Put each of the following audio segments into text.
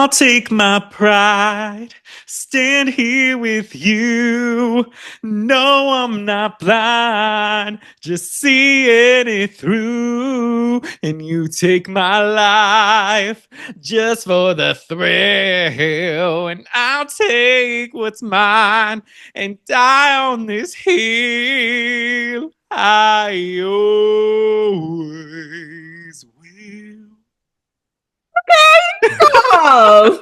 I'll take my pride, stand here with you. No, I'm not blind, just seeing it through. And you take my life just for the thrill. And I'll take what's mine and die on this hill. I always will. Oh.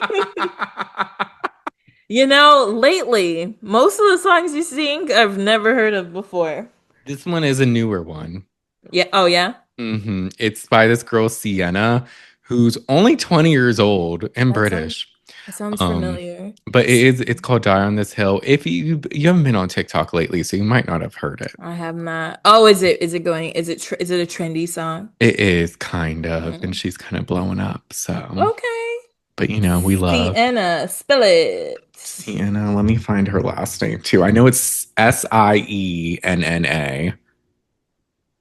Lately, most of the songs you sing I've never heard of before. This one is a newer one. Yeah. Oh, yeah. It's by this girl, Sienna, who's only 20 years old and That sounds British. that sounds Um, familiar. but it's called Die on This Hill. If you haven't been on TikTok lately, so you might not have heard it. I have not. Oh, is it a trendy song? It is kind of, and Mm. she's kind of blowing up. So, Okay. but we love Sienna, spell it. Sienna. Let me find her last name too. I know it's Sienna.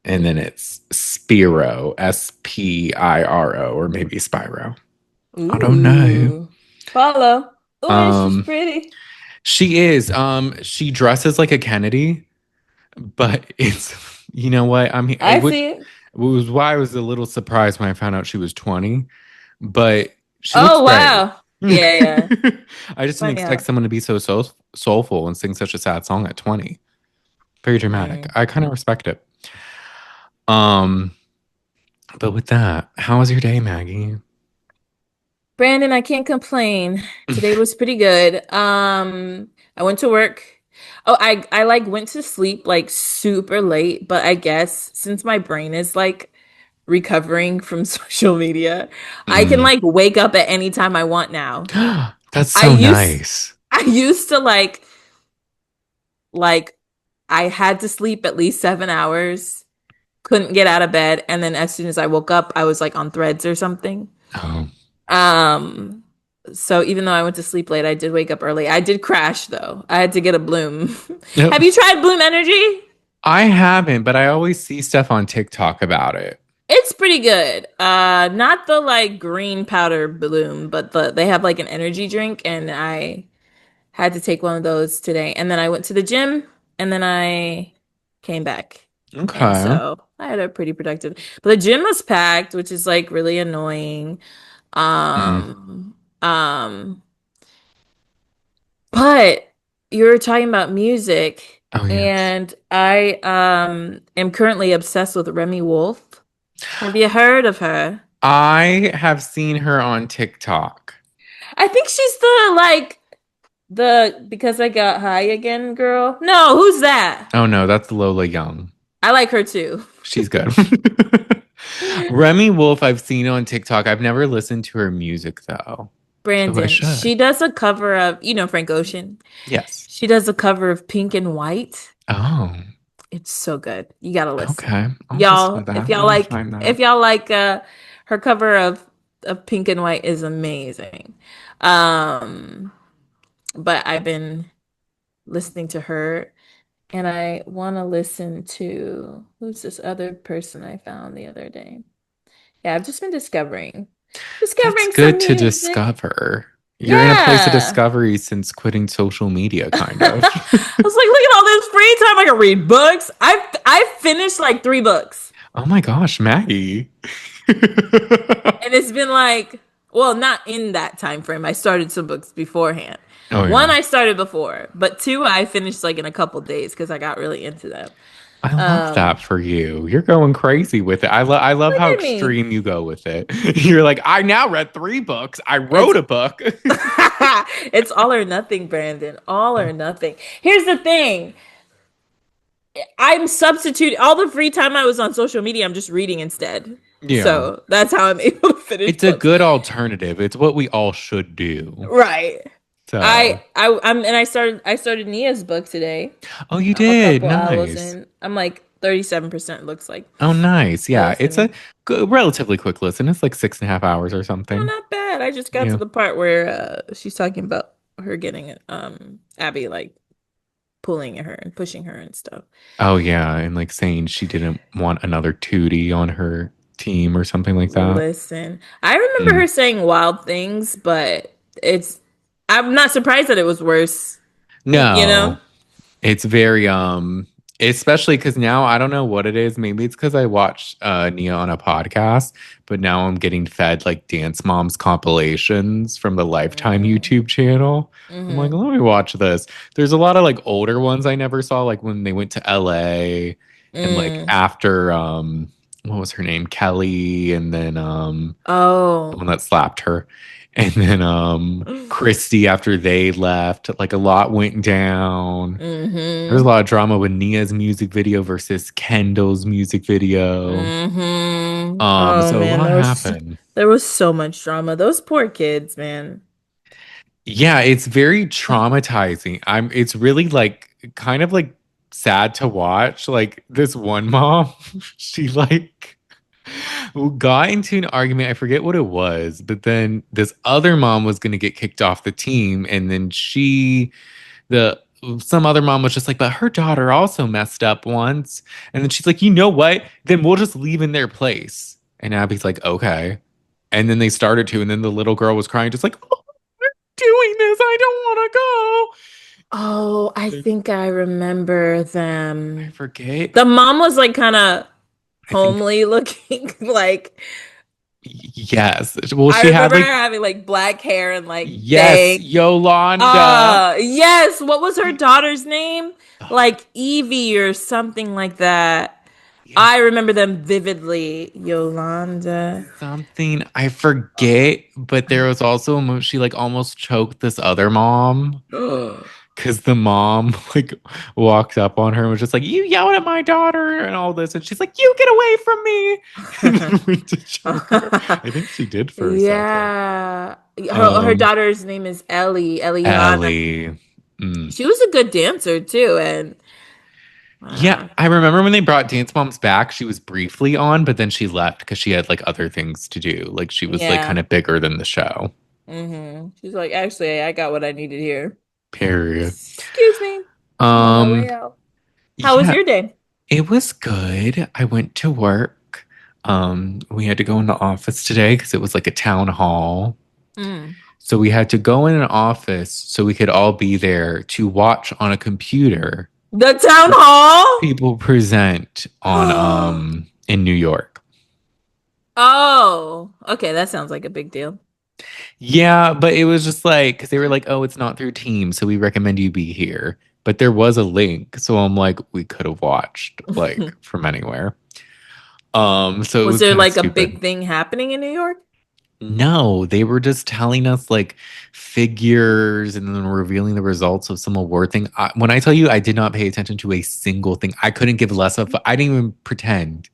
And then it's Spiro, Spiro, or maybe Spyro. I don't know. Ooh. Follow. Oh, and she's Um, pretty. she is. She dresses like a Kennedy, but it's you know what? I which see it. was why I was a little surprised when I found out she was 20, but she looks Oh, great. wow. Yeah, yeah. I just didn't Funny expect how. someone to be so soulful and sing such a sad song at 20. Very dramatic. Mm. I kind of respect it. Um, but with that, how was your day, Maggie? Brandon, I can't complain. Today was pretty good. I went to work. Oh, I like went to sleep like super late, but I guess since my brain is like recovering from social media, I can Mm. like wake up at any time I want now. That's I so used nice. I used to like I had to sleep at least 7 hours, couldn't get out of bed, and then as soon as I woke up, I was like on threads or something. Oh, Um, so even though I went to sleep late, I did wake up early. I did crash though. I had to get a Bloom. yep. Have you tried Bloom Energy? I haven't, but I always see stuff on TikTok about it. It's pretty good. Not the like green powder Bloom, but they have like an energy drink, and I had to take one of those today. And then I went to the gym, and then I came back. And Okay. so I had a pretty productive, but the gym was packed, which is like really annoying. Mm. Um, but you're talking about music, Oh yes. and I am currently obsessed with Remy Wolf. Have you heard of her? I have seen her on TikTok. I think she's the because I got high again girl. No, who's that? Oh no, that's Lola Young. I like her too. She's good. Remy Wolf, I've seen on TikTok. I've never listened to her music though. So I Brandon, should. she does a cover of, Frank Ocean. Yes. She does a cover of Pink and White. Oh, It's so good. You gotta listen. okay. I'll listen to Y'all, if that. y'all Let me like find that. if y'all like her cover of Pink and White is amazing. Um but I've been listening to her, and I want to listen to who's this other person I found the other day. Yeah, I've just been That's discovering some good to music. discover. You're in a place of Yeah. discovery since quitting social media, kind of. I was like, look at all this free time. I can read books. I finished like 3 books. Oh my gosh, Maggie. And it's been like, well, not in that time frame. I started some books beforehand. Oh One yeah. I started before, but two I finished like in a couple days because I got really into them. I love that Um, for you. You're going crazy with it. I love Look how at me. extreme you go with it. You're like, I now read 3 books. I It's wrote a book. it's all or nothing, Brandon. All or nothing. Here's the thing. I'm substituting all the free time I was on social media, I'm just reading instead. Yeah. So that's how I'm able to finish It's a books. good alternative. It's what we all should do. Right. So, I started Nia's book today. oh, you I'm a did. couple hours Nice. in. I'm like 37% looks like Oh, nice. for Yeah. It's a listening. good, relatively quick listen. It's like 6.5 hours or Oh, something. not bad. I just got to Yeah. the part where she's talking about her getting Abby like pulling at her and pushing her and stuff. Oh, yeah. And like saying she didn't want another Tootie on her team or something like that. Listen, I remember Mm. her saying wild things, but It's I'm not surprised that it was worse, you know? No. It's very especially because now I don't know what it is. Maybe it's because I watched Nia on a podcast, but now I'm getting fed like Dance Moms compilations from the Lifetime Mm. YouTube channel. I'm like, Hmm. let me watch this. There's a lot of like older ones I never saw, like when they went to LA and like Mm. after what was her name? Kelly, and then the Oh. one that slapped her. And then Christy after they left, like a lot went down. There was a Hmm. lot of drama with Nia's music video versus Kendall's music video. Hmm. Oh So a man, lot happened. there was so much drama. Those poor kids, man. Yeah, it's very traumatizing. It's really like kind of like sad to watch. Like this one mom, she like got into an argument. I forget what it was, but then this other mom was going to get kicked off the team, and then the some other mom was just like, but her daughter also messed up once. And then she's like, you know what? Then we'll just leave in their place. And Abby's like, okay. And then they started to, and then the little girl was crying, just like, oh, we're doing this. I don't want Oh, I to go. think I remember I them. forget. The mom was like kind of I think homely looking. Like yes. Well, I she had remember her like having like black hair and like yes, bang. Yolanda. Yes. What was her daughter's name? Like Evie or something like that. Yes, I remember them vividly. Yolanda. something I forget, but there was also a she like almost choked this other mom. Because the mom like walked up on her and was just like, "You yelled at my daughter and all this," and she's like, "You get away from me!" And then went to choke her. I think she did for a second. Yeah. Her Um, daughter's name is Ellie, Eliana. Ellie. Mm. She was a good dancer too, and Yeah, uh, I remember when they brought Dance Moms back. She was briefly on, but then she left because she had like other things to do. Like she was like kind yeah. of bigger than the show. She's like, actually, I got what I needed here. Period. Excuse me. I'm on my way Um, out. How was yeah, your day? it was good. I went to work. We had to go in the office today because it was like a town hall. Mm. So we had to go in an office so we could all be there to watch on a computer The town hall? people present on in New York. Oh, okay. That sounds like a big deal. Yeah, but it was just like because they were like, "Oh, it's not through Teams, so we recommend you be here." But there was a link, so I'm like, we could have watched like from anywhere. So it Was was there kind of like a stupid. big thing happening in New York? No, they were just telling us like figures and then revealing the results of some award thing. When I tell you, I did not pay attention to a single thing. I couldn't give less of. I didn't even pretend.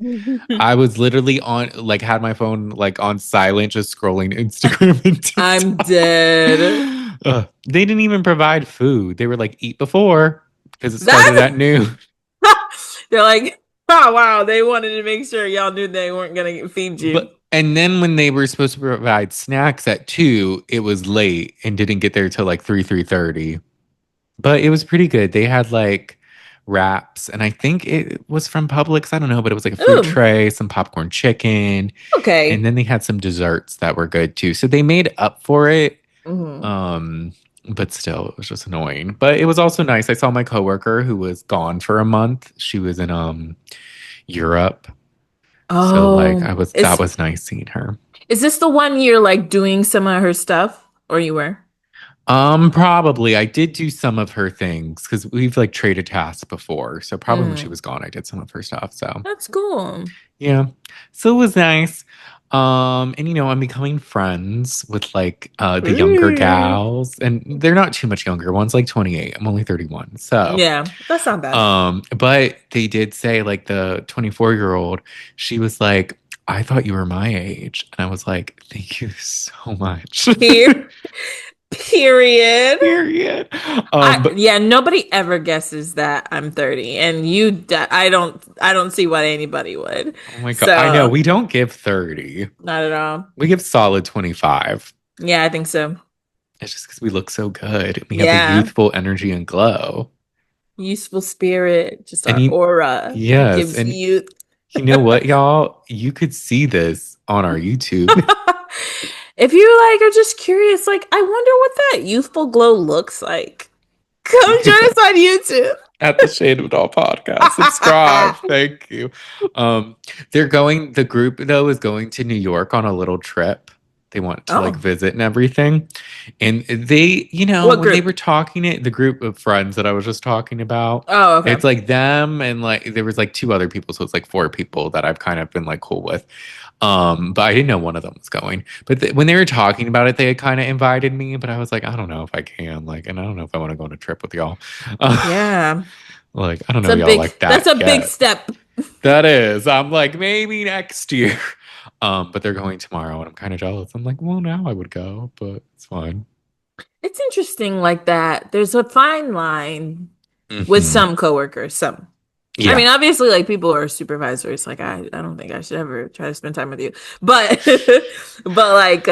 I was literally on like had my phone like on silent, just scrolling Instagram and I'm TikTok. dead. They didn't even provide food. They were like, eat before because it started That at noon. they're like, oh wow, they wanted to make sure y'all knew they weren't gonna feed you. But and then when they were supposed to provide snacks at 2, it was late and didn't get there till like 3:30. But it was pretty good. They had like wraps, and I think it was from Publix. I don't know, but it was like a fruit Ooh, tray, some popcorn chicken, and okay. then they had some desserts that were good too. So they made up for it. Hmm. Um, but still, it was just annoying. But it was also nice. I saw my coworker who was gone for a month. She was in Europe. So like Oh, that was nice seeing her. is this the one you're like doing some of her stuff, or you were? Probably I did do some of her things because we've like traded tasks before. So probably when she Mm, was gone, I did some of her stuff. So that's cool. yeah. So it was nice. And I'm becoming friends with like the younger Ooh. gals, and they're not too much younger. One's like 28. I'm only 31. So Yeah, that's not bad. but they did say like the 24-year-old, she was like, I thought you were my age. And I was like, thank you so much. Here, period. Period. But Yeah, nobody ever guesses that I'm 30, and I don't see why anybody would. oh my God, I know So, we don't give 30. not at all. We give solid 25. Yeah, I think so. It's just because we look so good. We have the Yeah, youthful energy and glow. useful spirit, just And our aura yes, gives and you. you know what, y'all? You could see this on our YouTube. If you like are just curious, like I wonder what that youthful glow looks like. Come join us on YouTube. At the Shade of It All podcast. Subscribe. Thank you. Um, the group though is going to New York on a little trip. They want to like Oh, visit and everything. And they, what when they were group? talking it, the group of friends that I was just talking about, Oh, it's okay. like them and like there was like two other people. So it's like four people that I've kind of been like cool with. But I didn't know one of them was going. But when they were talking about it, they had kind of invited me, but I was like, I don't know if I can, like, and I don't know if I want to go on a trip with y'all. Yeah. Like, I don't It's know a y'all big like that's that a big yet. step. That is. I'm like, maybe next year. But they're going tomorrow and I'm kind of jealous. I'm like, well, now I would go, but it's fine. It's interesting like that. There's a fine line with Hmm. some coworkers, some. I Yeah. mean, obviously, like people are supervisors. Like I don't think I should ever try to spend time with you. But but like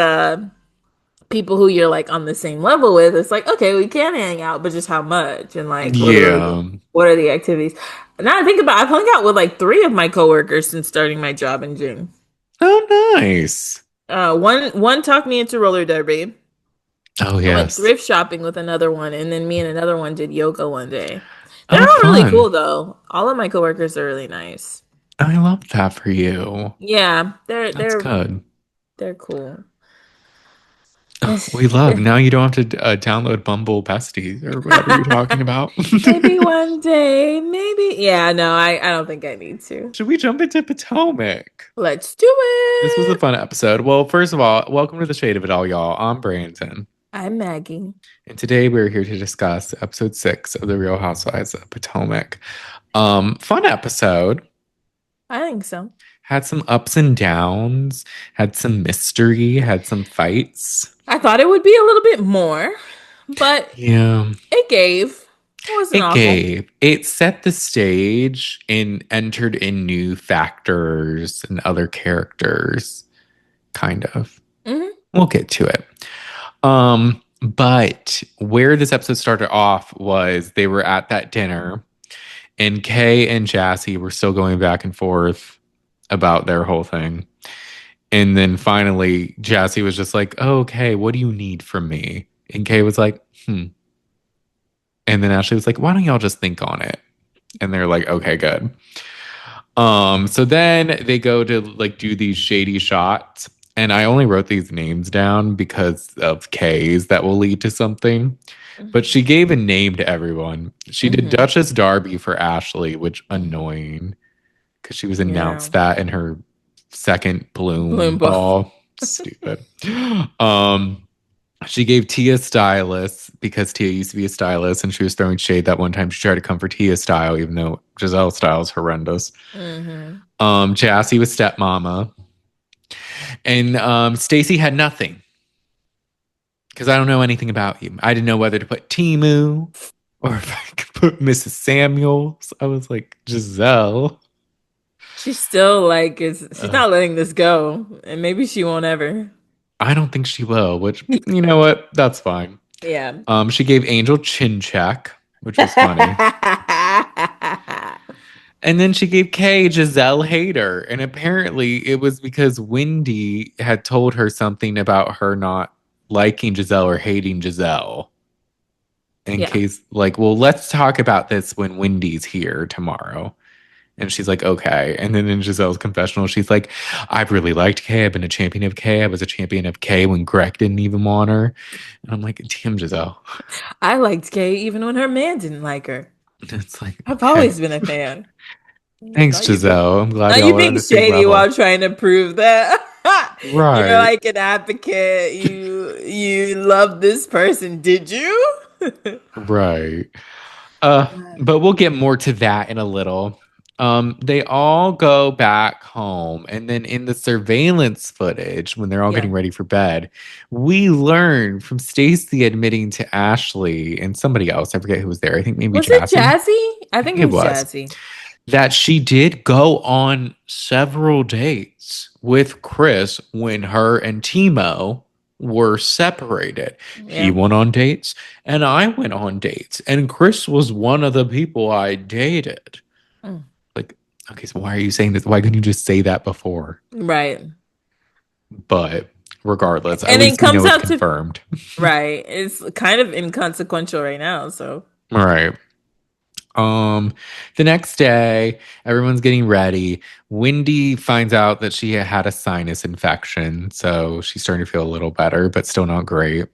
people who you're like on the same level with, it's like, okay, we can hang out, but just how much? And like Yeah. what are the activities? Now I think about I've hung out with like three of my coworkers since starting my job in June. Oh, nice. One talked me into roller derby. Oh, I went yes. thrift shopping with another one, and then me and another one did yoga one day. They're Oh, all really fun. cool though. All of my coworkers are really nice. I love that for you. Yeah, That's good. they're cool. We love. Now you don't have to download Bumble Besties or whatever you're talking about. Maybe one day, maybe. Yeah, no, I don't think I need to. Should we jump into Potomac? Let's do This was a it. fun episode. Well, first of all, welcome to the Shade of It All, y'all. I'm Brandon. I'm Maggie. And today we're here to discuss episode 6 of The Real Housewives of Potomac. Fun episode. I think so. Had some ups and downs, had some mystery, had some fights. I thought it would be a little bit more, but Yeah, it gave. It wasn't it awful. gave. It set the stage and entered in new factors and other characters, kind of. Hmm. We'll get to it. But where this episode started off was they were at that dinner and Kay and Jassi were still going back and forth about their whole thing. And then finally, Jassi was just like, oh, okay, what do you need from me? And Kay was like, hmm. And then Ashley was like, why don't y'all just think on it? And they're like, okay, good. So then they go to like do these shady shots. And I only wrote these names down because of K's that will lead to something. But she gave a name to everyone. She did Hmm. Duchess Darby for Ashley, which annoying because she was Yeah. announced that in her second bloom Bloombo. ball. Stupid. Um, she gave Tia stylist because Tia used to be a stylist and she was throwing shade that one time she tried to come for Tia's style, even though Giselle's style is horrendous. Hmm. Jassie was stepmama. And Stacy had nothing because I don't know anything about you. I didn't know whether to put Timu or if I could put Mrs. Samuels. I was like, Giselle. She's still like is she's Uh, not letting this go, and maybe she won't ever. I don't think she will, which, you know what? That's fine. Yeah. She gave Angel chin check, which was funny. And then she gave Kay Giselle Hater. And apparently it was because Wendy had told her something about her not liking Giselle or hating Giselle. In Yeah. case, like, well, let's talk about this when Wendy's here tomorrow. And she's like, okay. And then in Giselle's confessional, she's like, I've really liked Kay. I've been a champion of Kay. I was a champion of Kay when Greg didn't even want her. And I'm like, damn, Giselle. I liked Kay even when her man didn't like her. And it's like, I've okay. always been a fan. Thanks, Now you be Giselle. I'm glad now y'all you are on being the same shady level. while trying to prove that you're Right. like an advocate. You love this person, did you? Right. But we'll get more to that in a little. They all go back home, and then in the surveillance footage, when they're all Yeah. getting ready for bed, we learn from Stacy admitting to Ashley and somebody else. I forget who was there. I think maybe Was it Jassie. Jassie? I I think think it it was was Jassie. that she did go on several dates with Chris when her and Timo were separated. He Yeah. went on dates and I went on dates, and Chris was one of the people I dated. Mm. Like, okay, so why are you saying this? Why couldn't you just say that before? Right. But regardless. At And it least we comes know it's out to confirmed. right. It's kind of inconsequential right now, so All right. Um, the next day, everyone's getting ready. Wendy finds out that she had a sinus infection, so she's starting to feel a little better, but still not great.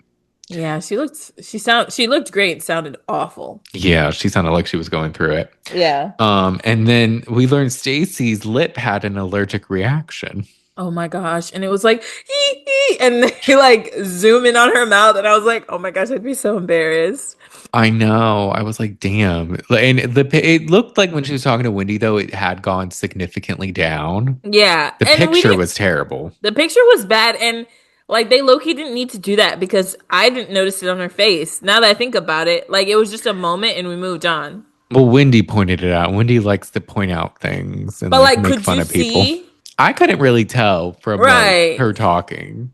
yeah, she looked great, sounded awful. Yeah, she sounded like she was going through it. Yeah. And then we learned Stacy's lip had an allergic reaction. Oh my gosh. And it was like, hee, hee, and they like zoom in on her mouth. And I was like, oh my gosh, I'd be so embarrassed. I know. I was like, damn. And it looked like when she was talking to Wendy, though, it had gone significantly down. Yeah. The And we picture didn't, was terrible. the picture was bad. And like they low key didn't need to do that because I didn't notice it on her face. Now that I think about it, like it was just a moment and we moved on. Well, Wendy pointed it out. Wendy likes to point out things and But like like, make could fun you of people. see? I couldn't really tell from like Right. her talking,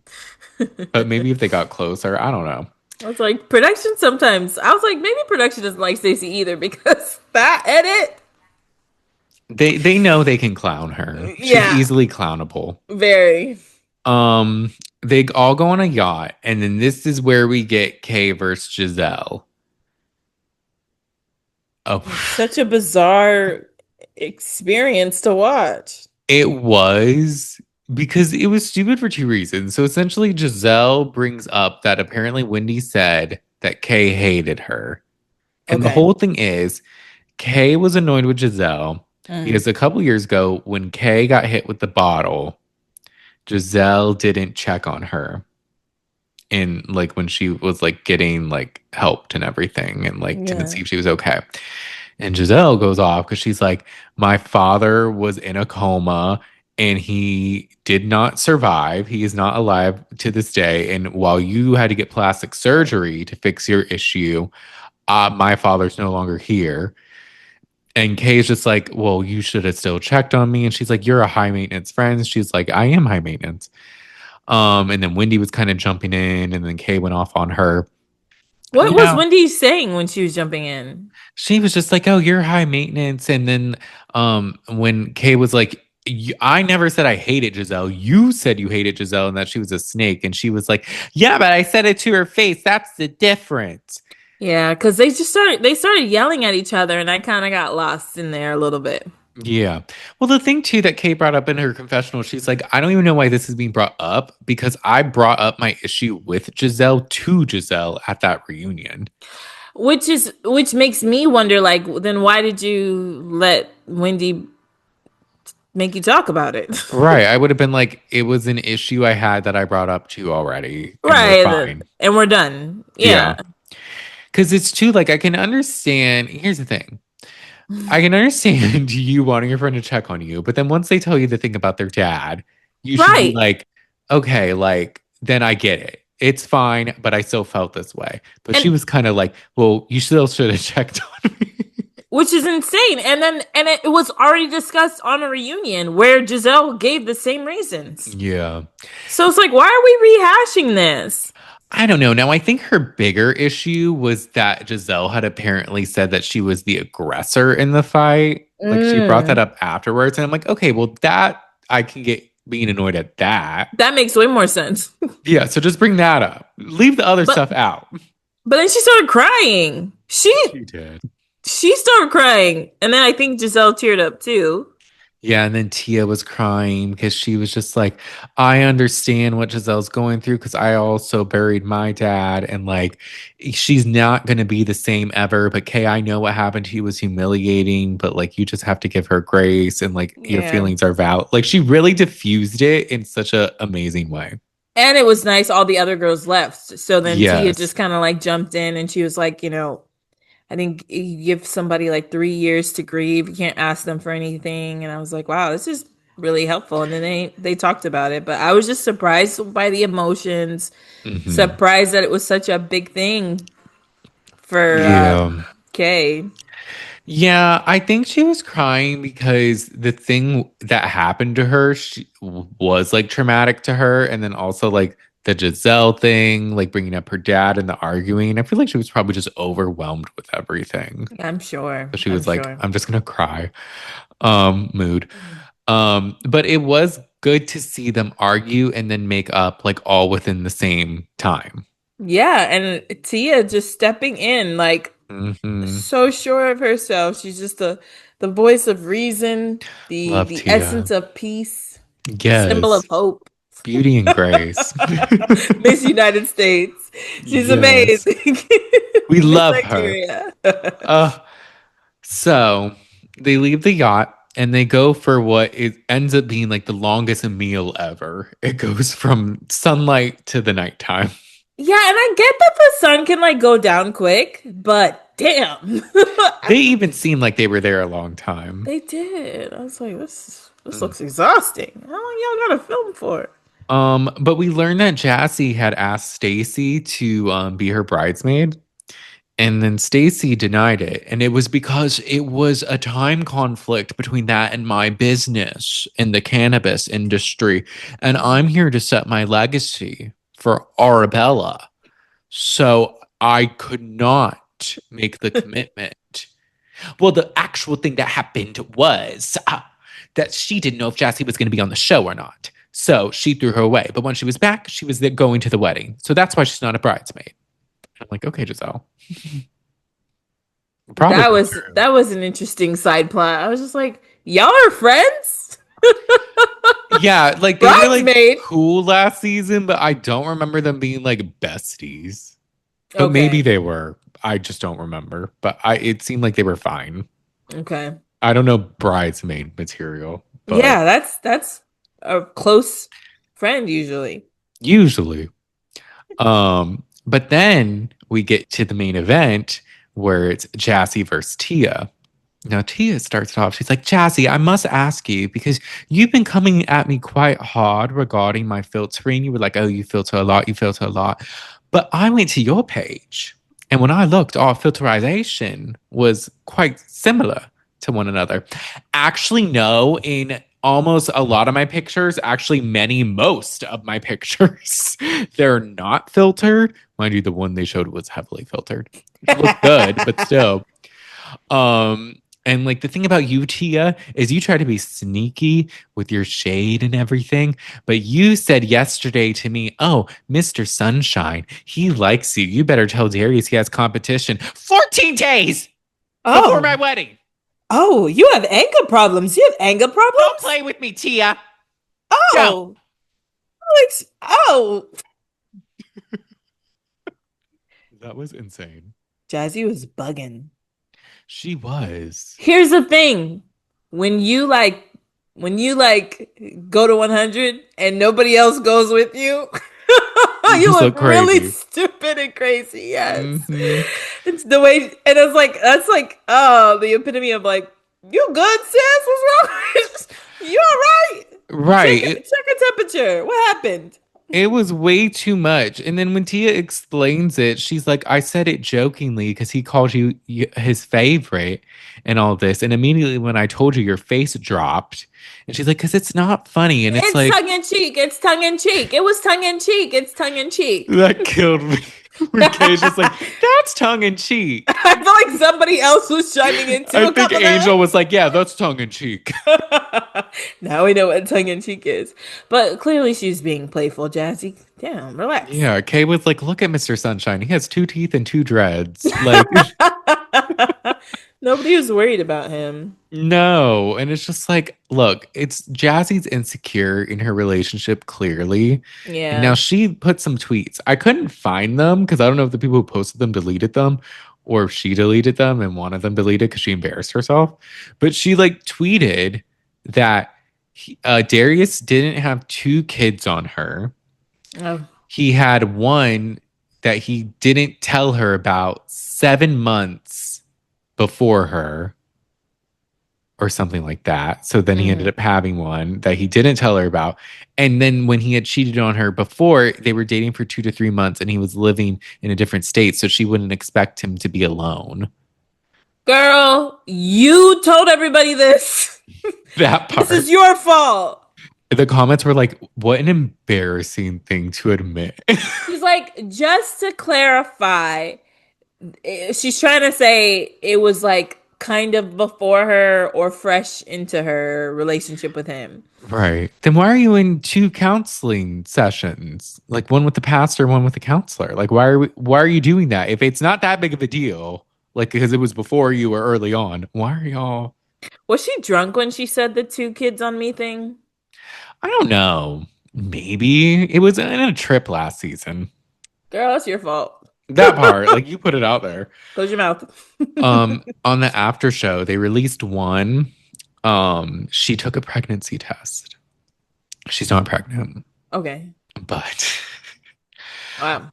but maybe if they got closer, I don't know. I was like, production sometimes. I was like, maybe production doesn't like Stacey either because that edit. They know they can clown her. She's Yeah, easily clownable. very. Um, they all go on a yacht, and then this is where we get Kay versus Giselle. Oh, Such a bizarre experience to watch. it was because it was stupid for two reasons. So essentially, Giselle brings up that apparently Wendy said that Kay hated her. And the Okay. whole thing is, Kay was annoyed with Giselle Mm. because a couple years ago, when Kay got hit with the bottle, Giselle didn't check on her. And like when she was like getting like helped and everything and like to Yeah. see if she was okay. And Giselle goes off because she's like, my father was in a coma and he did not survive. He is not alive to this day. And while you had to get plastic surgery to fix your issue, my father's no longer here. And Kay's just like, well, you should have still checked on me. And she's like, you're a high maintenance friend. She's like, I am high maintenance. And then Wendy was kind of jumping in, and then Kay went off on her. What You was know, Wendy saying when she was jumping in? she was just like, "Oh, you're high maintenance." And then, when Kay was like, "I never said I hated Giselle. You said you hated Giselle and that she was a snake," and she was like, "Yeah, but I said it to her face. That's the difference." Yeah, because they started yelling at each other, and I kind of got lost in there a little bit. Yeah. Well, the thing too that Kay brought up in her confessional, she's like, I don't even know why this is being brought up because I brought up my issue with Giselle to Giselle at that reunion. Which makes me wonder, like, then why did you let Wendy make you talk about it? Right. I would have been like, it was an issue I had that I brought up to already, and we're Right, fine. and we're done. Yeah. Yeah. Because it's too, like, I can understand. Here's the thing I can understand you wanting your friend to check on you, but then once they tell you the thing about their dad, you should be Right. like, okay, like, then I get it. It's fine, but I still felt this way. But she And was kind of like, well, you still should have checked on me. which is insane. And it was already discussed on a reunion where Giselle gave the same reasons. Yeah. So it's like, why are we rehashing this? I don't know. Now, I think her bigger issue was that Giselle had apparently said that she was the aggressor in the fight. Like she brought that Mm, up afterwards. And I'm like, okay, well, that I can get being annoyed at that. that makes way more sense. Yeah. So just bring that up. Leave the other But stuff out. but then she started crying. She did. She started crying. And then I think Giselle teared up too. Yeah. And then Tia was crying because she was just like, I understand what Giselle's going through because I also buried my dad. And like, she's not going to be the same ever. But Kay, I know what happened to you was humiliating, but like, you just have to give her grace and like, your Yeah. feelings are valid. Like, she really diffused it in such an amazing way. And it was nice all the other girls left. So then Tia Yes. just kind of like jumped in and she was like, I think you give somebody like 3 years to grieve. You can't ask them for anything. And I was like, wow, this is really helpful. And then they talked about it. But I was just surprised by the emotions, Hmm. surprised that it was such a big thing for Yeah. Kay. Yeah, I think she was crying because the thing that happened to her was like traumatic to her. And then also like the Giselle thing, like bringing up her dad and the arguing. I feel like she was probably just overwhelmed with everything. I'm sure. So she I'm was like, sure. I'm just gonna cry. Mood. But it was good to see them argue and then make up like all within the same time. Yeah, and Tia just stepping in, like Hmm. so sure of herself. She's just the voice of reason, the Love the Tia. essence of peace, the symbol of Yes. hope. Beauty and grace. Miss United States. She's Yes. amazing. We Miss love her. Nigeria. Uh, so they leave the yacht and they go for what it ends up being like the longest meal ever. It goes from sunlight to the nighttime. Yeah, and I get that the sun can like go down quick, but damn. They even seem like they were there a long time. They did. I was like, this Mm. looks exhausting. How long y'all gotta film for? But we learned that Jassi had asked Stacy to be her bridesmaid. And then Stacy denied it. And it was because it was a time conflict between that and my business in the cannabis industry. And I'm here to set my legacy for Arabella. So I could not make the commitment. Well, the actual thing that happened was that she didn't know if Jassie was going to be on the show or not. So she threw her away. But when she was back, she was going to the wedding. So that's why she's not a bridesmaid. I'm like, okay, Giselle. That Probably was true. that was an interesting side plot. I was just like, y'all are friends? Yeah, like they were like Bridesmaid. cool last season, but I don't remember them being like besties. But maybe Okay. they were. I just don't remember. But it seemed like they were fine. Okay. I don't know bridesmaid material, but Yeah, that's a close friend usually. usually. But then we get to the main event where it's Jassie versus Tia. Now Tia starts it off. She's like, Jassie, I must ask you because you've been coming at me quite hard regarding my filtering. You were like, oh, you filter a lot, you filter a lot. But I went to your page, and when I looked, our filterization was quite similar to one another. Actually, no, in almost a lot of my pictures, actually most of my pictures, they're not filtered. Mind you, the one they showed was heavily filtered. It looked good, but still. Um, and like the thing about you, Tia, is you try to be sneaky with your shade and everything. But you said yesterday to me, oh, Mr. Sunshine, he likes you. You better tell Darius he has competition. 14 days before my Oh, wedding. oh, you have anger problems. You have anger Don't problems? play with me, Tia. Don't. Oh, Alex. Oh, That was insane. Jazzy was bugging. She was. Here's the thing. When you like when you like go to 100 and nobody else goes with you, You you just look look really crazy. stupid and crazy. Yes. Hmm. It's the way and it's like that's like oh the epitome of like you good sis? What's wrong? You all right? Right. Check a temperature. What happened? It was way too much. And then when Tia explains it, she's like, I said it jokingly because he called you his favorite and all this. And immediately when I told you, your face dropped. And she's like, because it's not funny. And it's It's like, tongue in cheek. It's tongue in cheek. It was tongue in cheek. It's tongue in cheek. that killed me. When Kay's just like, that's tongue in cheek. I feel like somebody else was chiming in too I a think couple Angel times. was like, yeah, that's tongue in cheek. Now we know what tongue in cheek is. But clearly she's being playful, Jazzy. Damn, relax. Yeah, Kay was like, look at Mr. Sunshine. He has two teeth and two dreads. Like, Nobody was worried about him. no. And it's just like, look, it's Jazzy's insecure in her relationship, clearly. And now Yeah. she put some tweets. I couldn't find them because I don't know if the people who posted them deleted them or if she deleted them and one of them deleted because she embarrassed herself. But she like tweeted that Darius didn't have two kids on her. Oh. He had one that he didn't tell her about 7 months before her or something like that. So then he ended Mhm. up having one that he didn't tell her about. And then when he had cheated on her before, they were dating for 2 to 3 months and he was living in a different state. So she wouldn't expect him to be alone. Girl, you told everybody this. That This is part. your fault. The comments were like, what an embarrassing thing to admit. She's like, just to clarify, she's trying to say it was like kind of before her or fresh into her relationship with him. Right. Then why are you in two counseling sessions? Like one with the pastor, one with the counselor? Like why are you doing that? If it's not that big of a deal, like because it was before you or early on, why are y'all Was she drunk when she said the two kids on me thing? I don't know. Maybe it was in a trip last season. Girl, that's your fault. That part, like you put it out there. Close your mouth. On the after show, they released one. She took a pregnancy test. She's not pregnant, Okay. but Wow.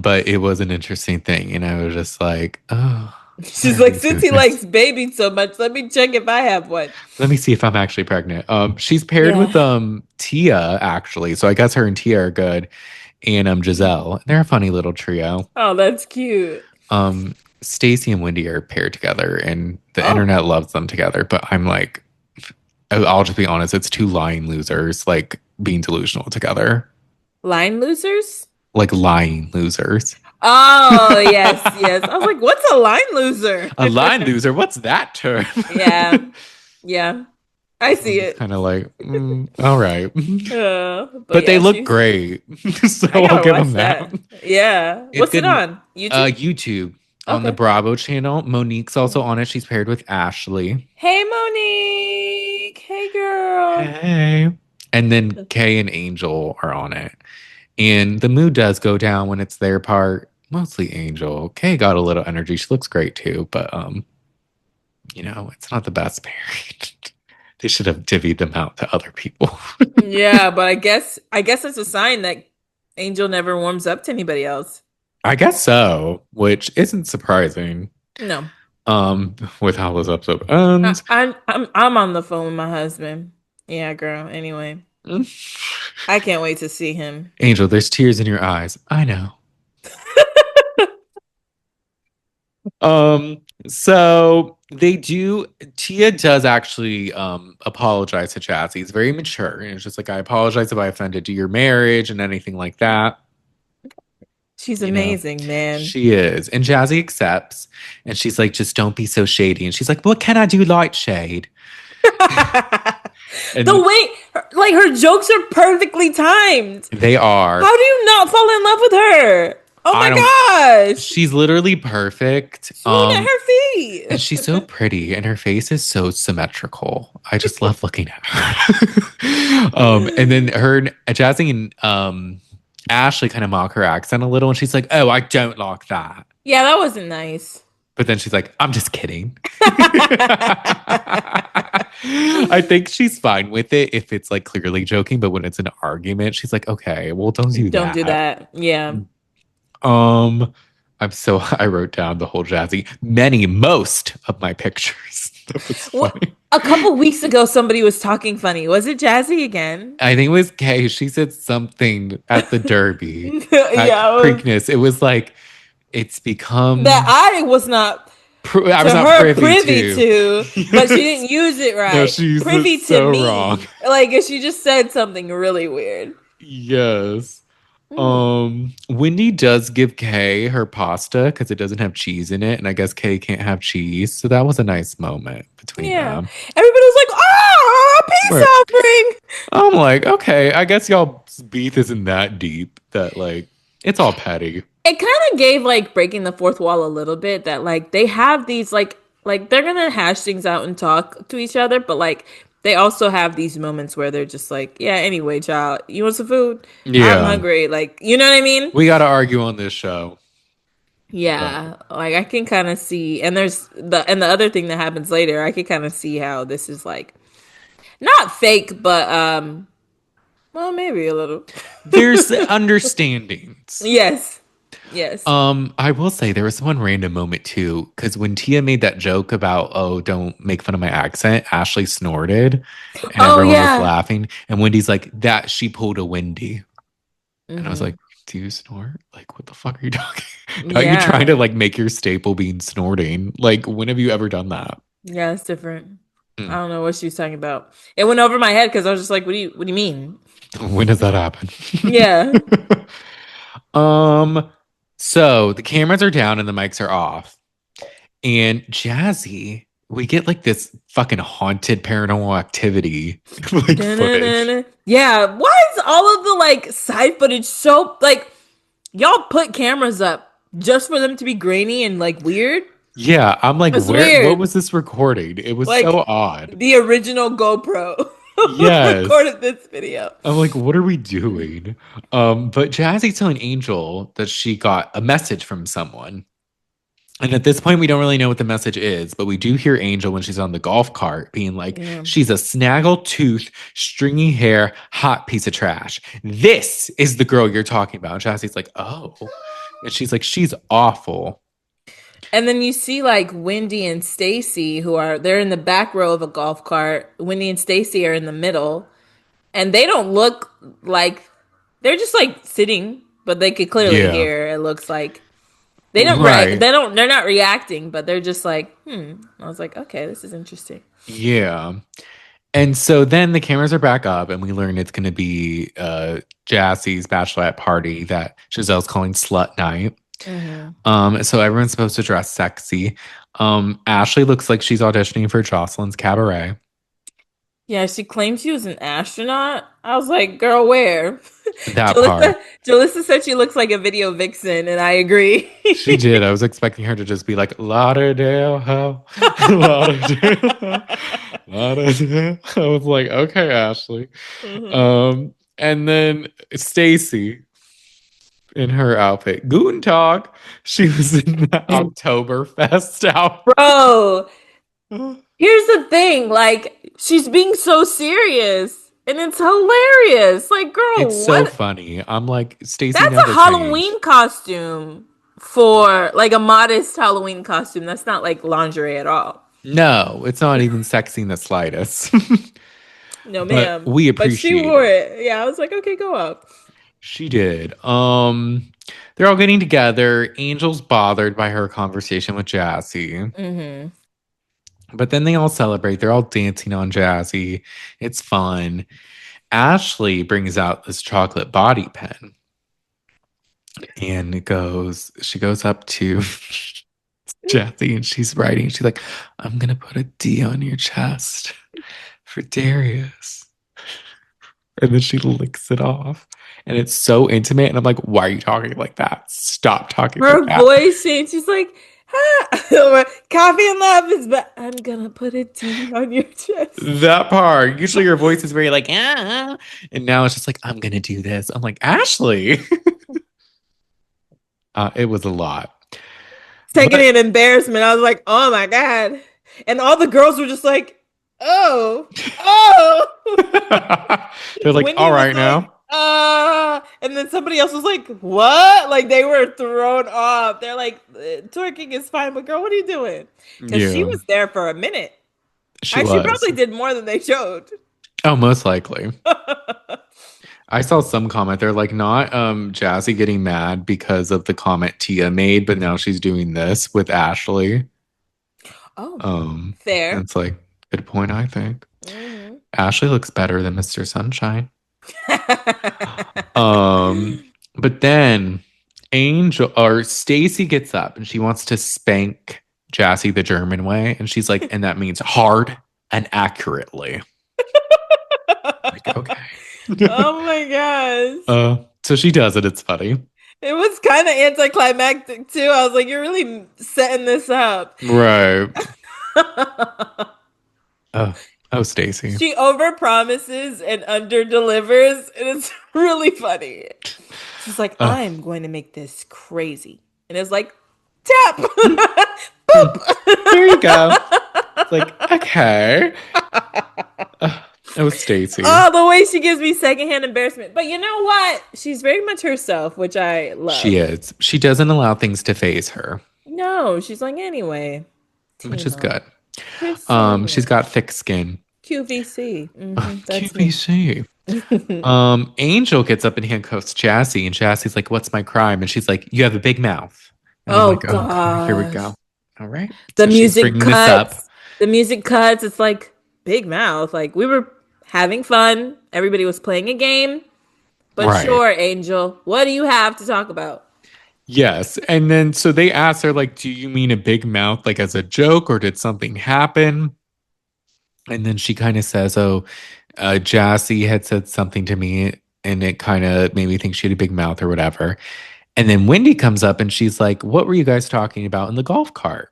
but it was an interesting thing, and I was just like, oh, why She's are like, we since doing he this? likes babies so much, let me check if I have one. Let me see if I'm actually pregnant. She's paired with Yeah. Tia actually, so I guess her and Tia are good, and Giselle. They're a funny little trio. Oh, that's cute. Stacy and Wendy are paired together, and the Oh, internet loves them together. But I'm like, I'll just be honest, it's two lying losers, like being delusional together, line losers? like lying losers. Oh, yes, yes. I was like, what's a line loser? A line loser, what's that term? Yeah, yeah. I see I'm just it. kind of like, all right. But But they yeah, look she's. great, so I I'll gotta give them watch that. that. Yeah. It's What's it good. on? YouTube? YouTube on the Okay. Bravo channel. Monique's also on it. She's paired with Ashley. Hey, Monique. Hey, girl. Hey. And then Kay and Angel are on it. And the mood does go down when it's their part. Mostly Angel. Kay got a little energy. She looks great too, but it's not the best pairing. They should have divvied them out to other people. Yeah, but I guess it's a sign that Angel never warms up to anybody else. I guess so, which isn't surprising. No. With how this episode I, ends. I'm on the phone with my husband. Yeah, girl. Anyway, I can't wait to see him. Angel, there's tears in your eyes. I know. So they do. Tia does actually apologize to Jassi. It's very mature, and it's just like I apologize if I offended to your marriage and anything like that. She's You know, amazing, man. she is, and Jassi accepts, and she's like, just don't be so shady. And she's like, what can I do like shade? The And way, like, her jokes are perfectly timed. they are. How do you not fall in love with her? Oh I my don't. gosh. She's literally perfect. Swoon at her And feet. she's so pretty, and her face is so symmetrical. I just love looking at her. And then her, Jasmine, and Ashley kind of mock her accent a little, and she's like, "Oh, I don't like that." Yeah, that wasn't nice. But then she's like, "I'm just kidding." I think she's fine with it if it's like clearly joking, but when it's an argument, she's like, "Okay, well, don't do Don't do that." that. Yeah. Um, I wrote down the whole most of my pictures. That was What? funny. A couple weeks ago, somebody was talking funny. Was it Jazzy again? I think it was Kay. She said something at the Derby at Yeah, it was Preakness. It was like it's that become. I was not I to was not her privy privy to. to, but she Yes. didn't use it No, right. she used it Privy to so wrong. me. Like she just said something really weird. Yes. Mm. Wendy does give Kay her pasta because it doesn't have cheese in it, and I guess Kay can't have cheese, so that was a nice moment between Yeah. them. Everybody was like, "Ah, peace Right. offering." I'm like, okay, I guess y'all's beef isn't that deep. That like, it's all petty. It kind of gave like breaking the fourth wall a little bit that like they have these like they're gonna hash things out and talk to each other, but like they also have these moments where they're just like, yeah, anyway, child, you want some food? I'm Yeah, hungry. Like, you know what I mean? we got to argue on this show, but Yeah, like I can kind of see, and the other thing that happens later, I can kind of see how this is like not fake, but well, maybe a little. there's understandings. Yes, yes. I will say there was one random moment too, because when Tia made that joke about, oh, don't make fun of my accent, Ashley snorted and Oh everyone was yeah. laughing. And Wendy's like, that she pulled a Wendy. And I was Hmm. like, do you snort? Like, what the fuck are you talking? Are you trying Yeah, to like make your staple being snorting? Like, when have you ever done that? yeah. It's different. I Mm. don't know what she was talking about. It went over my head because I was just like, what do you mean? When does that happen? Yeah. um, so the cameras are down and the mics are off. And Jassi, we get like this fucking haunted paranormal activity like footage. Da-na-na-na. Yeah, why is all of the like side footage so like y'all put cameras up just for them to be grainy and like weird? Yeah, I'm like, It's what weird. was this recording? It was so Like odd. the original GoPro Yes. recorded this video. I'm like, what are we doing? But Jassie's telling Angel that she got a message from someone. And at this point, we don't really know what the message is, but we do hear Angel when she's on the golf cart being like, Yeah. she's a snaggle tooth, stringy hair, hot piece of trash. This is the girl you're talking about. And Jassie's like, oh. And she's like, she's awful. And then you see like Wendy and Stacy who are they're in the back row of a golf cart. Wendy and Stacy are in the middle, and they don't look like they're just like sitting, but they could clearly Yeah. hear. It looks like Right. they're not reacting, but they're just like, I was like, okay, this is interesting. Yeah. And so then the cameras are back up, and we learn it's going to be Jassie's bachelorette party that Giselle's calling Slut Night. Hmm. So everyone's supposed to dress sexy. Ashley looks like she's auditioning for Jocelyn's cabaret. Yeah, she claimed she was an astronaut. I was like, girl, where? That Jalissa, part. Jalissa said she looks like a video vixen, and I agree. She did. I was expecting her to just be like, Lauderdale Ho, Lauderdale Ho, Lauderdale. I was like, okay, Ashley. Hmm. And then Stacy in her outfit. Guten Tag. She was in the Oktoberfest outfit. Bro, here's the thing, like she's being so serious and it's hilarious. Like, It's girl, so what? funny. I'm like, Stacy That's a never changed. Halloween costume for like a modest Halloween costume. That's not like lingerie at all. No, it's not even sexy in the slightest. No, But ma'am. we But she appreciate wore it. it. Yeah, I was like, okay, go up. She did. They're all getting together. Angel's bothered by her conversation with Jassi. Hmm. But then they all celebrate. They're all dancing on Jassi. It's fun. Ashley brings out this chocolate body pen and she goes up to Jassi and she's writing. She's like, I'm gonna put a D on your chest for Darius. And then she licks it off. And it's so intimate. And I'm like, why are you talking like that? Stop talking like Her that. voice changed. She's like, ah. Coffee and love is but I'm gonna put a D on your chest. That part. Usually her voice is very like, ah. And now it's just like, I'm gonna do this. I'm like, Ashley. It was a lot. Taking But an embarrassment. I was like, oh my God. And all the girls were just like, oh, oh. they're like, Wendy all was right like, now. and then somebody else was like, what? Like they were thrown off. They're like, twerking is fine, but girl, what are you doing? Because she Yeah, was there for a minute. she And she was. probably did more than they showed. Oh, most likely. I saw some comment. They're like, not Jassi getting mad because of the comment Tia made, but now she's doing this with Ashley. Oh, Um, and fair. it's like, good point, I think. Hmm. Ashley looks better than Mr. Sunshine. Um, but then Angel or Stacy gets up and she wants to spank Jassi the German way, and she's like, and that means hard and accurately. Like, okay. Oh my gosh. So she does it. It's funny. It was kind of anticlimactic too. I was like, you're really setting this up. Right. Oh, oh, Stacy. She overpromises and underdelivers, and it's really funny. She's like, Oh, I'm going to make this crazy. And it's like, tap! Boop! here you go. It's like, okay. It was Stacy. Oh, the way she gives me secondhand embarrassment. But you know what? She's very much herself, which I She love. is. She doesn't allow things to phase her, No, she's like, anyway, which is Tina, good. here's some She's got thick skin. QVC. That's me. QVC. Angel gets up and handcuffs Jassi, and Jassie's like, "What's my crime?" And she's like, "You have a big mouth." And I'm Oh like, "Okay, here we gosh. go." All right. The So she's music bringing this up. cuts. The music cuts. It's like big mouth. Like we were having fun. Everybody was playing a game. But Right. sure, Angel, what do you have to talk about? Yes. And then so they asked her, like, do you mean a big mouth like as a joke or did something happen? And then she kind of says, oh, Jassi had said something to me and it kind of made me think she had a big mouth or whatever. And then Wendy comes up and she's like, what were you guys talking about in the golf cart?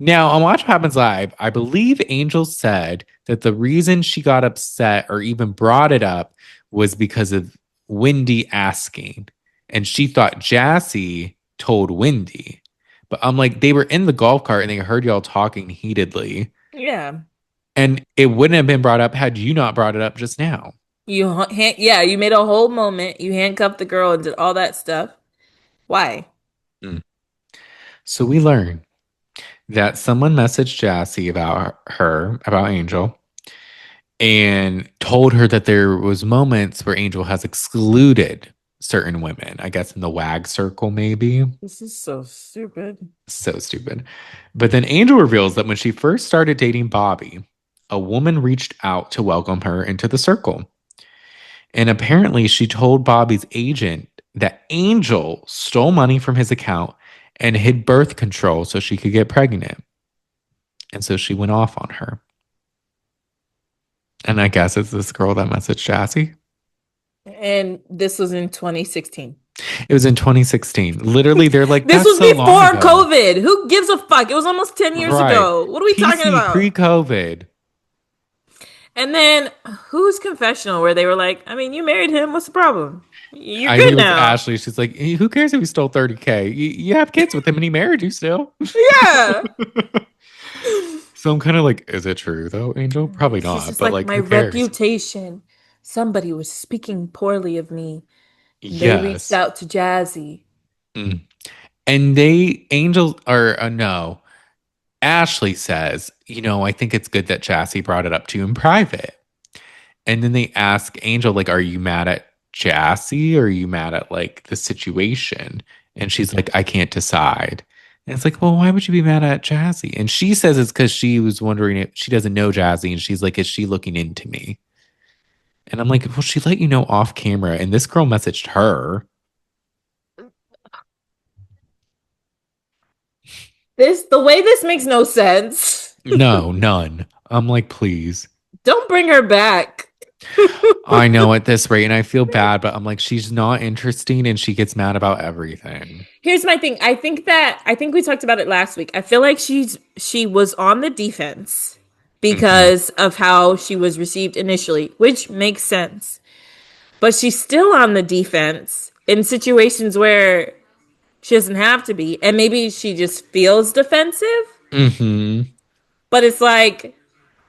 Now, on Watch What Happens Live, I believe Angel said that the reason she got upset or even brought it up was because of Wendy asking. And she thought Jassi told Wendy. But I'm like, they were in the golf cart and they heard y'all talking heatedly. Yeah. And it wouldn't have been brought up had you not brought it up just now. Yeah, you made a whole moment. You handcuffed the girl and did all that stuff. Why? Mm. So we learn that someone messaged Jassi about her, about Angel, and told her that there was moments where Angel has excluded certain women. I guess in the WAG circle, maybe. This is so stupid. So stupid. But then Angel reveals that when she first started dating Bobby, a woman reached out to welcome her into the circle. And apparently, she told Bobby's agent that Angel stole money from his account and hid birth control so she could get pregnant. And so she went off on her. And I guess it's this girl that messaged Jassi. And this was in 2016. It was in 2016. Literally, they're like, This that's was so long before ago. COVID. Who gives a fuck? It was almost 10 years Right. ago. What are we talking PC about? pre-COVID. And then whose confessional where they were like, I mean, you married him. What's the problem? You're I think good it was now. Ashley. She's like, who cares if he stole 30K? You have kids with him and he married you still. Yeah. So I'm kind of like, is it true though, Angel? Probably She's not, just but like, like, my who cares? reputation. Somebody was speaking poorly of me. They reached Yes. out to Jassi. Mm. And they, Angel, or no, Ashley says, I think it's good that Jassie brought it up to you in private. And then they ask Angel, like, are you mad at Jassie or are you mad at like the situation? And she's like, I can't decide. And it's like, well, why would you be mad at Jassie? And she says it's because she was wondering if she doesn't know Jassie. And she's like, is she looking into me? And I'm like, well, she let you know off camera. And this girl messaged her. The way this makes no sense. No, none. I'm like, please. Don't bring her back. I know at this rate, and I feel bad, but I'm like, she's not interesting and she gets mad about everything. Here's my thing. I think we talked about it last week. I feel like she was on the defense Hmm. because of how she was received initially, which makes sense. But she's still on the defense in situations where she doesn't have to be. And maybe she just feels defensive, Hmm. but it's like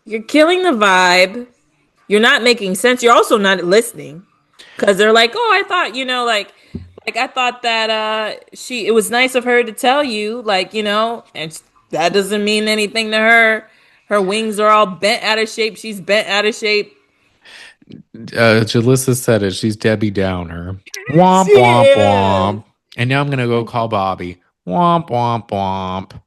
you're killing the vibe. You're not making sense. You're also not listening because they're like, "Oh, I thought, like I thought that it was nice of her to tell you, like, and that doesn't mean anything to her. Her wings are all bent out of shape. She's bent out of shape. Jalissa said it. She's Debbie Downer. Womp, She womp, is. womp. And now I'm going to go call Bobby. Womp, womp, womp.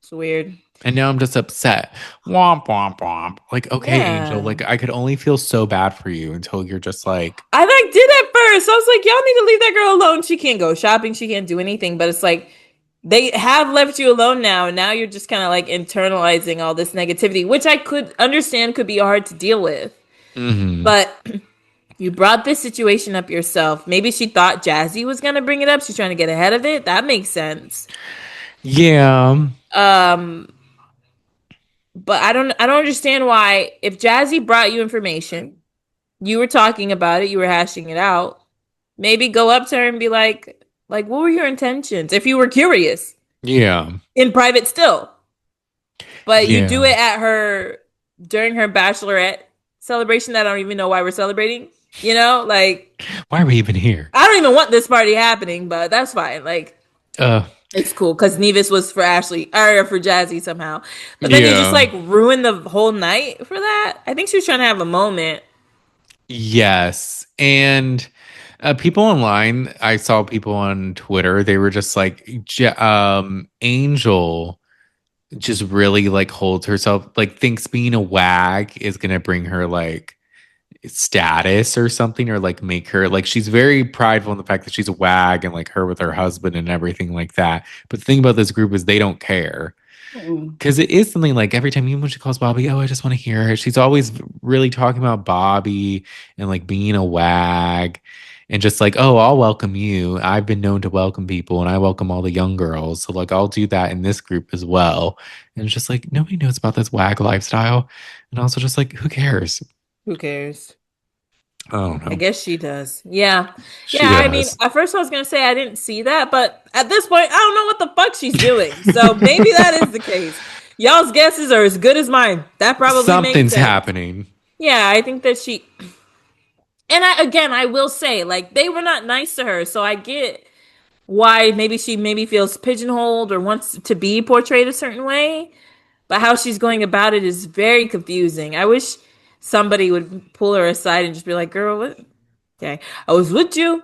It's weird. And now I'm just upset. Womp, womp, womp. Like, okay, Angel, Yeah. like, I could only feel so bad for you until you're just like, I like did at first. I was like, y'all need to leave that girl alone. She can't go shopping. She can't do anything. But it's like they have left you alone now, and now you're just kind of like internalizing all this negativity, which I could understand could be hard to deal with. mm-hmm. But you brought this situation up yourself. Maybe she thought Jassi was gonna bring it up. She's trying to get ahead of it. That makes sense. Yeah. Um, but I don't understand why if Jassi brought you information, you were talking about it, you were hashing it out. Maybe go up to her and be like, what were your intentions? If you were curious Yeah. in private still, but you do Yeah. it at her during her bachelorette celebration that I don't even know why we're celebrating. Like Why are we even here? I don't even want this party happening, but that's fine. Like Uh, it's cool because Nevis was for Ashley or for Jassi somehow. But then you just yeah. like ruin the whole night for that. I think she was trying to have a moment. Yes. And people online, I saw people on Twitter, they were just like, Angel just really like holds herself, like thinks being a wag is gonna bring her like status or something, or like make her like she's very prideful in the fact that she's a wag and like her with her husband and everything like that. But the thing about this group is they don't care. Mm. Because it is something like every time, even when she calls Bobby, oh, I just want to hear it. She's always really talking about Bobby and like being a wag and just like, oh, I'll welcome you. I've been known to welcome people and I welcome all the young girls. So like, I'll do that in this group as well. And it's just like, nobody knows about this wag lifestyle. And also just like, who cares? Who cares? I don't I know. guess she does. Yeah. She Yeah, I mean, does. at first I was gonna say I didn't see that, but at this point, I don't know what the fuck she's doing. So maybe that is the case. Y'all's guesses are as good as mine. That probably makes Something's sense. happening. Yeah, I think that she and I again I will say, like, they were not nice to her, so I get why maybe she maybe feels pigeonholed or wants to be portrayed a certain way. But how she's going about it is very confusing. I wish somebody would pull her aside and just be like, "Girl, what? Okay, I was with you."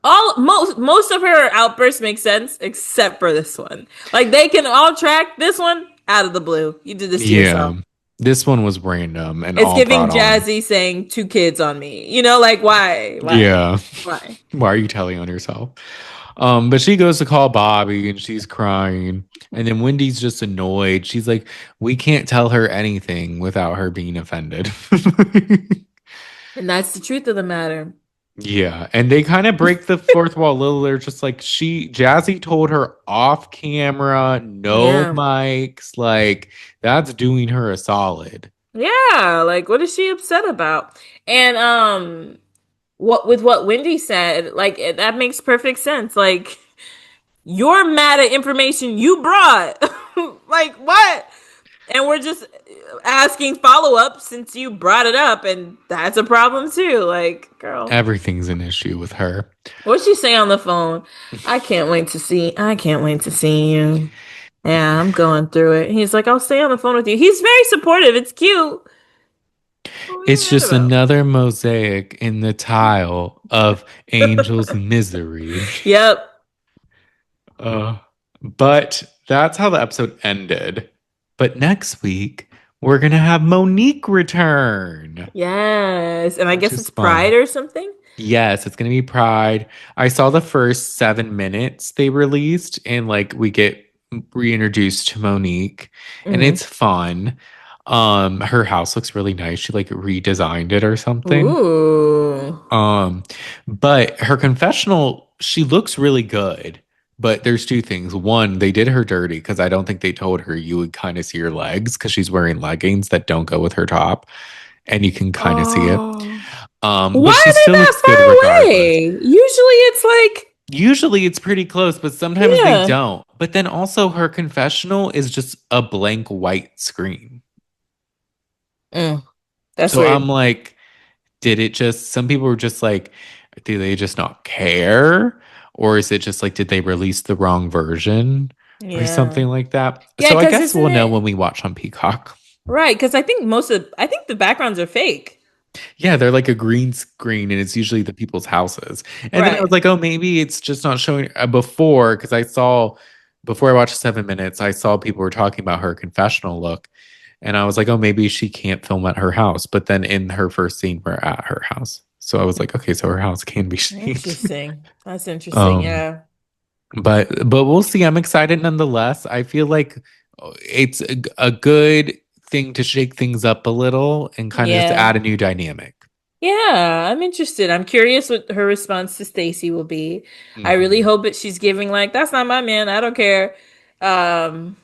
All most of her outbursts make sense except for this one. Like they can all track this one out of the blue. You did this to Yeah. yourself. This one was random and It's all giving brought on. Jassi saying two kids on me. You know, like why? Why? Yeah. Why? Why are you telling on yourself? But she goes to call Bobby and she's crying. And then Wendy's just annoyed. She's like, we can't tell her anything without her being offended. And that's the truth of the matter. Yeah. And they kind of break the fourth wall a little. They're just like, Jazzy told her off camera, no Yeah. mics. Like, that's doing her a solid. Yeah, like what is she upset about? And what with what Wendy said, like that makes perfect sense. Like you're mad at information you brought. Like what? And we're just asking follow up since you brought it up, and that's a problem too. Like, girl, Everything's an issue with her. what'd she say on the phone? I can't wait to see you. Yeah, I'm going through it. He's like, I'll stay on the phone with you. He's very supportive. It's cute. What are you It's mad just about? another mosaic in the tile of Angel's misery. Yep. Uh, but that's how the episode ended. But next week, we're going to have Monique return, Yes. And I which guess is it's Pride fun. or something. Yes, it's going to be Pride. I saw the first 7 minutes they released, and like we get reintroduced to Monique, and Hmm. it's fun. Her house looks really nice. She like redesigned it or something. Ooh. Um, but her confessional, she looks really good. But there's two things. One, they did her dirty because I don't think they told her you would kind of see her legs because she's wearing leggings that don't go with her top, and you can kind of see it. Oh. But Why she are still they looks that good far regardless. away? Usually it's like, Usually it's pretty close, but sometimes they yeah. don't. But then also her confessional is just a blank white screen. Mm, that's So I'm weird. like, did it just, some people were just like, do they just not care? Or is it just like, did they release the wrong version or Yeah. something like that? Yeah, So I because guess isn't we'll know it when we watch on Peacock. right? Because I think the backgrounds are fake. Yeah, they're like a green screen and it's usually the people's houses. And then I Right. was like, oh, maybe it's just not showing before because before I watched 7 minutes, I saw people were talking about her confessional look. And I was like, oh, maybe she can't film at her house. But then in her first scene, we're at her house. So I was like, okay, so her house can be seen. Interesting. That's interesting. um, Yeah. but we'll see. I'm excited nonetheless. I feel like it's a good thing to shake things up a little and kind of just Yeah. add a new dynamic. Yeah, I'm interested. I'm curious what her response to Stacy will be. I really Hmm. hope that she's giving like, that's not my man. I don't care. Um,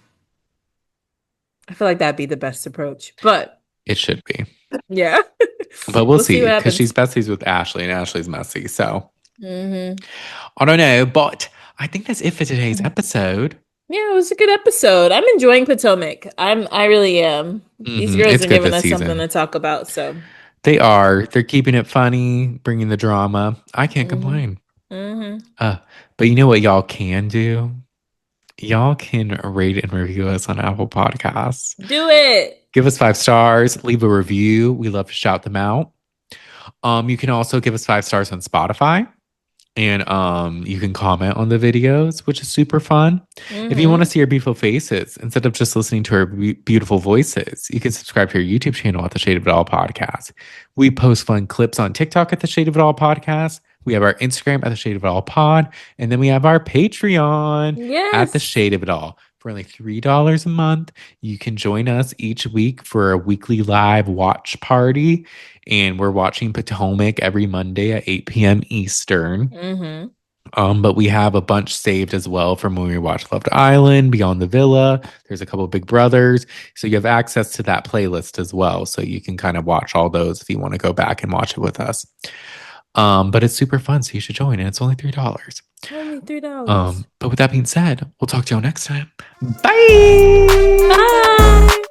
I feel like that'd be the best approach. But It should be. yeah. But we'll We'll see see what because happens. she's besties with Ashley and Ashley's messy. So Hmm. I don't know. But I think that's it for today's episode. Yeah, it was a good episode. I'm enjoying Potomac. I really am. These girls It's are good giving this us something season. to talk about, so. They are. They're keeping it funny, bringing the drama. I can't Hmm. complain. Hmm. Uh, but you know what y'all can do? Y'all can rate and review us on Apple Podcasts. Do it. Give us 5 stars, leave a review. We love to shout them out. You can also give us 5 stars on Spotify And you can comment on the videos, which is super fun. If you want to Mm-hmm. see our beautiful faces instead of just listening to our beautiful voices, you can subscribe to our YouTube channel at the Shade of It All Podcast. We post fun clips on TikTok at the Shade of It All Podcast. We have our Instagram at the Shade of It All Pod, and then we have our Patreon at the Yes. Shade of It All. For only $3 a month, you can join us each week for a weekly live watch party. And we're watching Potomac every Monday at 8 p.m. Eastern. Mm-hmm. But we have a bunch saved as well from when we watched Loved Island, Beyond the Villa. There's a couple of Big Brothers. So you have access to that playlist as well. So you can kind of watch all those if you want to go back and watch it with us. But it's super fun. So you should join. And it's only $3. Only $3. But with that being said, we'll talk to y'all next time. Bye. Bye.